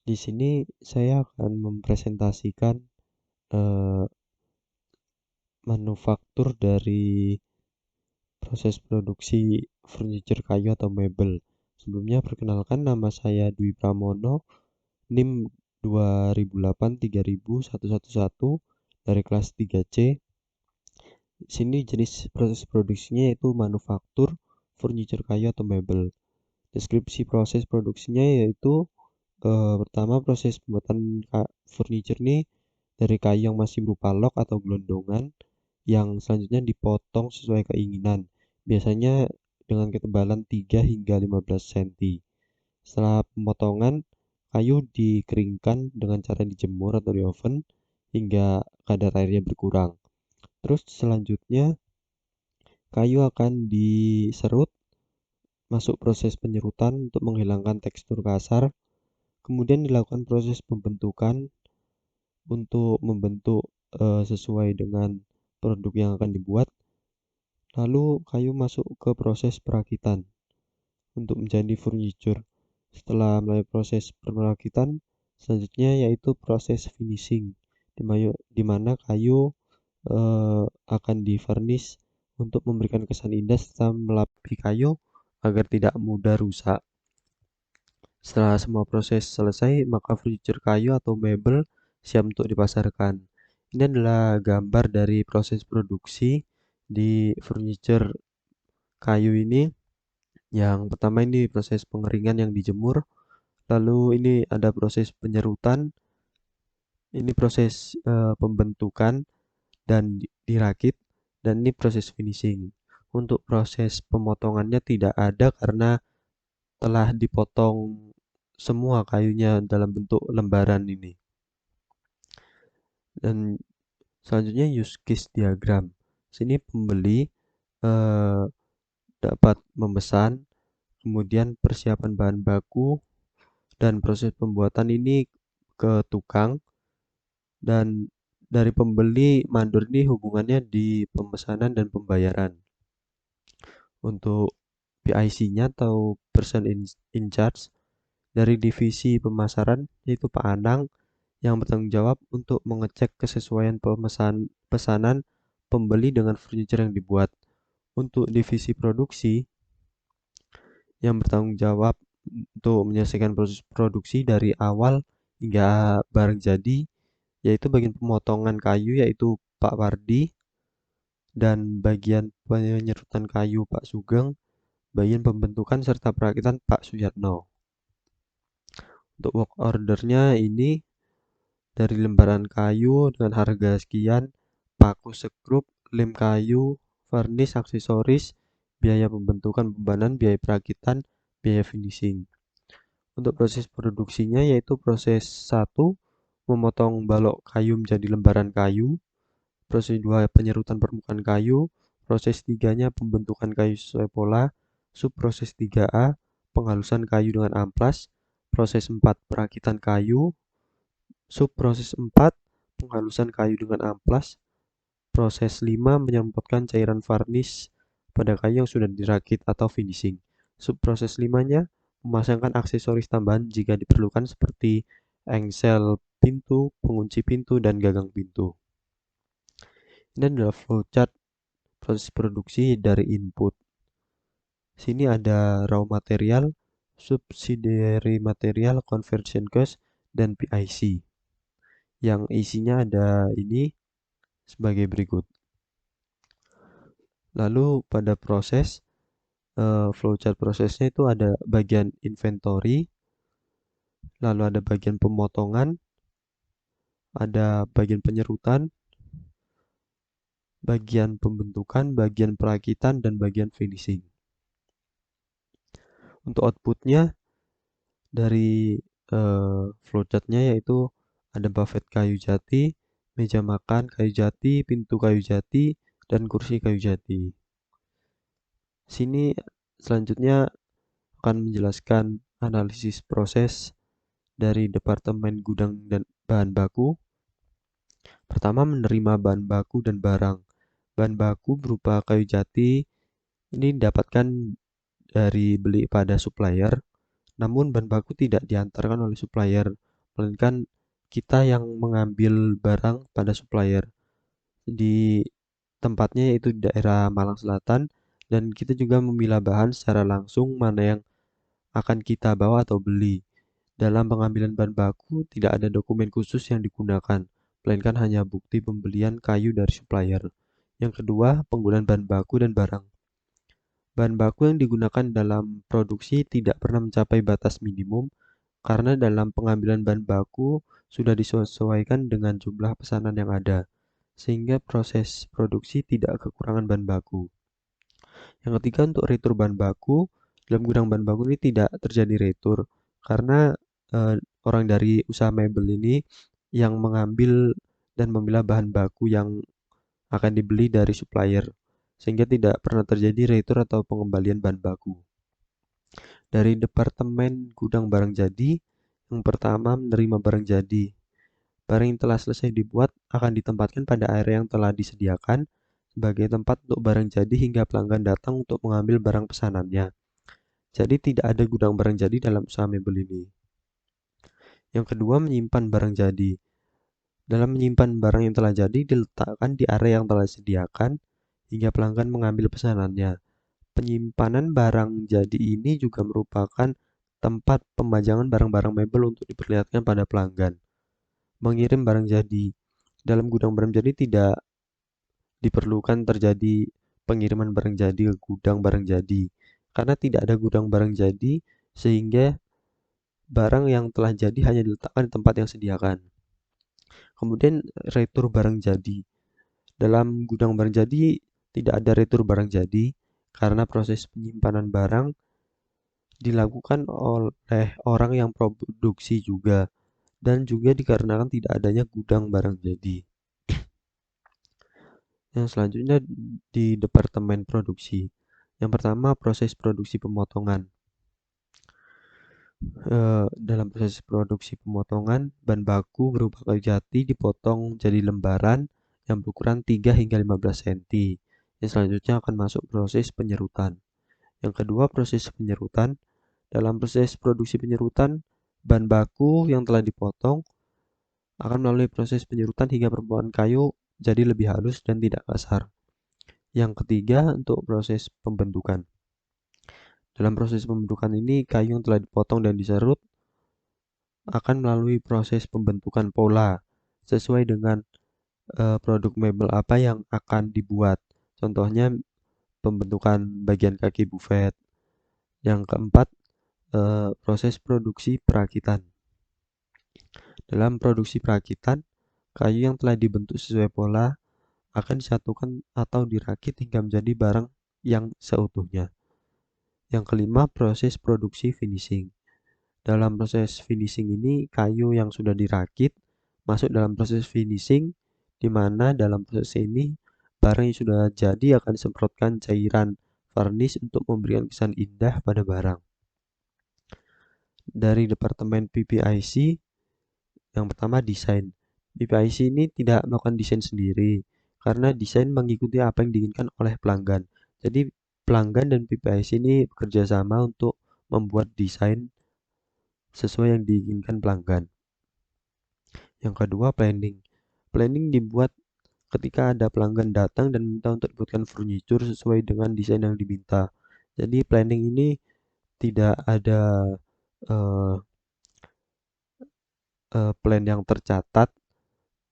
Di sini saya akan mempresentasikan eh, manufaktur dari proses produksi furniture kayu atau mebel. Sebelumnya perkenalkan, nama saya Dwi Pramono, NIM 2008 30111 dari kelas 3C. Sini jenis proses produksinya yaitu manufaktur furniture kayu atau mebel. Deskripsi proses produksinya yaitu pertama, proses pembuatan furniture ini dari kayu yang masih berupa log atau gelondongan yang selanjutnya dipotong sesuai keinginan, biasanya dengan ketebalan 3 hingga 15 cm. Setelah pemotongan, kayu dikeringkan dengan cara dijemur atau di oven hingga kadar airnya berkurang. Terus selanjutnya kayu akan diserut, masuk proses penyerutan untuk menghilangkan tekstur kasar. Kemudian dilakukan proses pembentukan untuk membentuk sesuai dengan produk yang akan dibuat. Lalu kayu masuk ke proses perakitan untuk menjadi furniture. Setelah melalui proses perakitan, selanjutnya yaitu proses finishing, di mana kayu akan di-varnish untuk memberikan kesan indah serta melapisi kayu agar tidak mudah rusak. Setelah semua proses selesai, maka furniture kayu atau mebel siap untuk dipasarkan. Ini adalah gambar dari proses produksi di furniture kayu ini. Yang pertama ini proses pengeringan yang dijemur, lalu ini ada proses penyerutan, ini proses pembentukan dan dirakit, dan ini proses finishing. Untuk proses pemotongannya tidak ada karena telah dipotong semua kayunya dalam bentuk lembaran ini. Dan selanjutnya use case diagram. Sini pembeli eh, dapat memesan, kemudian persiapan bahan baku dan proses pembuatan ini ke tukang, dan dari pembeli mandor ini hubungannya di pemesanan dan pembayaran. Untuk PIC-nya atau person in charge dari divisi pemasaran yaitu Pak Anang yang bertanggung jawab untuk mengecek kesesuaian pesanan pembeli dengan furniture yang dibuat. Untuk divisi produksi yang bertanggung jawab untuk menyelesaikan proses produksi dari awal hingga barang jadi, yaitu bagian pemotongan kayu yaitu Pak Wardi, dan bagian penyerutan kayu Pak Sugeng, bagian pembentukan serta perakitan Pak Suyatno. Untuk work ordernya ini dari lembaran kayu dengan harga sekian, paku sekrup, lem kayu, varnish, aksesoris, biaya pembentukan pembanan, biaya perakitan, biaya finishing. Untuk proses produksinya yaitu proses 1, memotong balok kayu menjadi lembaran kayu, proses 2, penyerutan permukaan kayu, proses 3-nya pembentukan kayu sesuai pola, sub proses 3A, penghalusan kayu dengan amplas, proses 4, perakitan kayu, sub proses 4, penghalusan kayu dengan amplas, proses 5, menyemprotkan cairan varnish pada kayu yang sudah dirakit atau finishing. Sub proses 5-nya, memasangkan aksesoris tambahan jika diperlukan seperti engsel pintu, pengunci pintu, dan gagang pintu. Ini adalah flowchart proses produksi dari input. Sini ada raw material, subsidiary material, conversion cost, dan PIC. Yang isinya ada ini sebagai berikut. Lalu pada proses flowchart prosesnya itu ada bagian inventory, lalu ada bagian pemotongan, ada bagian penyerutan, bagian pembentukan, bagian perakitan, dan bagian finishing. Untuk outputnya dari flowchartnya yaitu ada buffet kayu jati, meja makan kayu jati, pintu kayu jati, dan kursi kayu jati. Sini selanjutnya akan menjelaskan analisis proses dari Departemen Gudang dan Bahan Baku. Pertama, menerima bahan baku dan barang. Bahan baku berupa kayu jati ini didapatkan dari beli pada supplier, namun bahan baku tidak diantarkan oleh supplier, melainkan kita yang mengambil barang pada supplier. Di tempatnya yaitu di daerah Malang Selatan, dan kita juga memilah bahan secara langsung mana yang akan kita bawa atau beli. Dalam pengambilan bahan baku, tidak ada dokumen khusus yang digunakan, melainkan hanya bukti pembelian kayu dari supplier. Yang kedua, penggunaan bahan baku dan barang. Bahan baku yang digunakan dalam produksi tidak pernah mencapai batas minimum karena dalam pengambilan bahan baku sudah disesuaikan dengan jumlah pesanan yang ada, sehingga proses produksi tidak kekurangan bahan baku. Yang ketiga, untuk retur bahan baku, dalam gudang bahan baku ini tidak terjadi retur karena eh, orang dari usaha mebel ini yang mengambil dan memilah bahan baku yang akan dibeli dari supplier, sehingga tidak pernah terjadi retur atau pengembalian bahan baku. Dari Departemen Gudang Barang Jadi, yang pertama menerima barang jadi. Barang yang telah selesai dibuat akan ditempatkan pada area yang telah disediakan sebagai tempat untuk barang jadi hingga pelanggan datang untuk mengambil barang pesanannya. Jadi tidak ada gudang barang jadi dalam usaha mebel ini. Yang kedua, menyimpan barang jadi. Dalam menyimpan barang yang telah jadi diletakkan di area yang telah disediakan hingga pelanggan mengambil pesanannya. Penyimpanan barang jadi ini juga merupakan tempat pemajangan barang-barang mebel untuk diperlihatkan pada pelanggan. Mengirim barang jadi. Dalam gudang barang jadi tidak diperlukan terjadi pengiriman barang jadi ke gudang barang jadi. Karena tidak ada gudang barang jadi, sehingga barang yang telah jadi hanya diletakkan di tempat yang sediakan. Kemudian retur barang jadi. Dalam gudang barang jadi tidak ada retur barang jadi karena proses penyimpanan barang dilakukan oleh orang yang produksi juga, dan juga dikarenakan tidak adanya gudang barang jadi. Yang selanjutnya di Departemen Produksi. Yang pertama, proses produksi pemotongan. Dalam proses produksi pemotongan, bahan baku berupa kayu jati dipotong jadi lembaran yang berukuran 3 hingga 15 cm. Yang selanjutnya akan masuk proses penyerutan. Yang kedua, proses penyerutan. Dalam proses produksi penyerutan, bahan baku yang telah dipotong akan melalui proses penyerutan hingga permukaan kayu jadi lebih halus dan tidak kasar. Yang ketiga, untuk proses pembentukan. Dalam proses pembentukan ini, kayu yang telah dipotong dan diserut akan melalui proses pembentukan pola sesuai dengan produk mebel apa yang akan dibuat. Contohnya pembentukan bagian kaki bufet. Yang keempat, proses produksi perakitan. Dalam produksi perakitan, kayu yang telah dibentuk sesuai pola akan disatukan atau dirakit hingga menjadi barang yang seutuhnya. Yang kelima, proses produksi finishing. Dalam proses finishing ini, kayu yang sudah dirakit masuk dalam proses finishing, di mana dalam proses ini barang yang sudah jadi akan disemprotkan cairan varnish untuk memberikan kesan indah pada barang. Dari Departemen PPIC, yang pertama desain. PPIC ini tidak melakukan desain sendiri, karena desain mengikuti apa yang diinginkan oleh pelanggan. Jadi pelanggan dan PPIC ini bekerja sama untuk membuat desain sesuai yang diinginkan pelanggan. Yang kedua, planning. Planning dibuat ketika ada pelanggan datang dan minta untuk dibuatkan furniture sesuai dengan desain yang diminta. Jadi planning ini tidak ada uh, plan yang tercatat.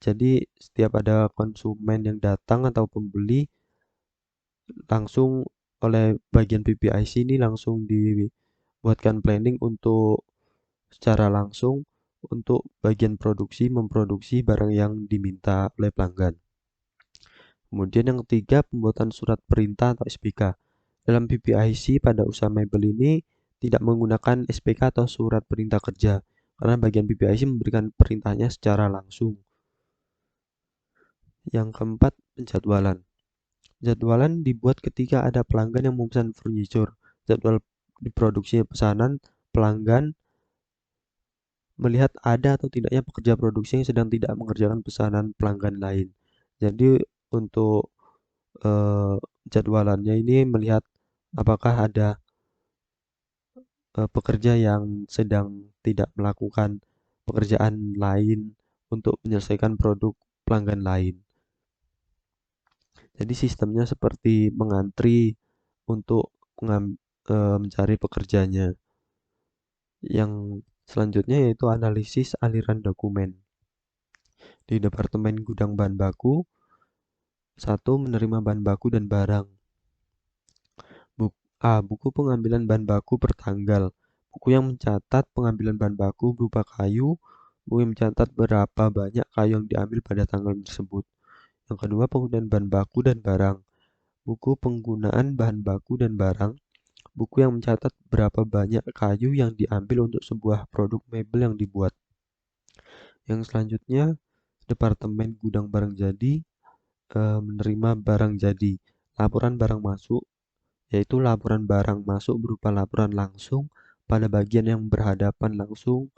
Jadi setiap ada konsumen yang datang atau pembeli, langsung oleh bagian PPIC ini langsung dibuatkan planning untuk secara langsung untuk bagian produksi memproduksi barang yang diminta oleh pelanggan. Kemudian yang ketiga, pembuatan surat perintah atau SPK. Dalam PPIC pada usaha mebel ini tidak menggunakan SPK atau surat perintah kerja, karena bagian PPIC memberikan perintahnya secara langsung. Yang keempat, penjadwalan. Jadwalan dibuat ketika ada pelanggan yang memesan furniture. Jadwal diproduksi pesanan pelanggan melihat ada atau tidaknya pekerja produksi yang sedang tidak mengerjakan pesanan pelanggan lain. Jadi untuk eh, jadwalannya ini melihat apakah ada pekerja yang sedang tidak melakukan pekerjaan lain untuk menyelesaikan produk pelanggan lain. Jadi sistemnya seperti mengantri untuk mencari pekerjanya. Yang selanjutnya yaitu analisis aliran dokumen. Di Departemen Gudang Bahan Baku, satu menerima bahan baku dan barang. Buku pengambilan bahan baku per tanggal. Buku yang mencatat pengambilan bahan baku berupa kayu. Buku yang mencatat berapa banyak kayu yang diambil pada tanggal tersebut. Yang kedua, penggunaan bahan baku dan barang. Buku penggunaan bahan baku dan barang. Buku yang mencatat berapa banyak kayu yang diambil untuk sebuah produk mebel yang dibuat. Yang selanjutnya, Departemen Gudang Barang Jadi menerima barang jadi. Laporan barang masuk, yaitu laporan barang masuk berupa laporan langsung pada bagian yang berhadapan langsung